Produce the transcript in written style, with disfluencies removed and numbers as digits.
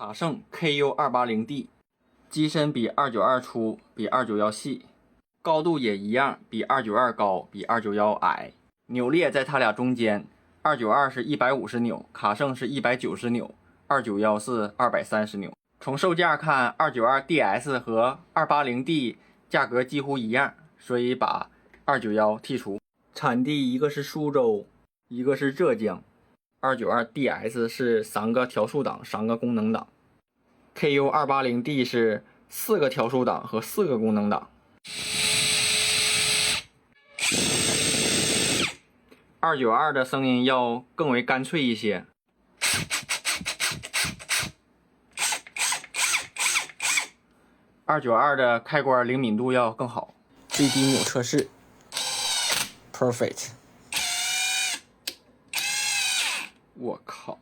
卡盛 KU280D， 机身比292粗，比291细，高度也一样，比292高，比291矮。扭力在它俩中间，292是150扭，卡盛是190扭，291是230扭。从售价看，292DS 和280D 价格几乎一样，所以把291剔除。产地一个是苏州，一个是浙江。292DS 是3个调速档，3个功能档。KU280D 是4个调速档和4个功能档。292的声音要更为干脆一些。292的开关灵敏度要更好。最低扭测试 ，Perfect。我靠！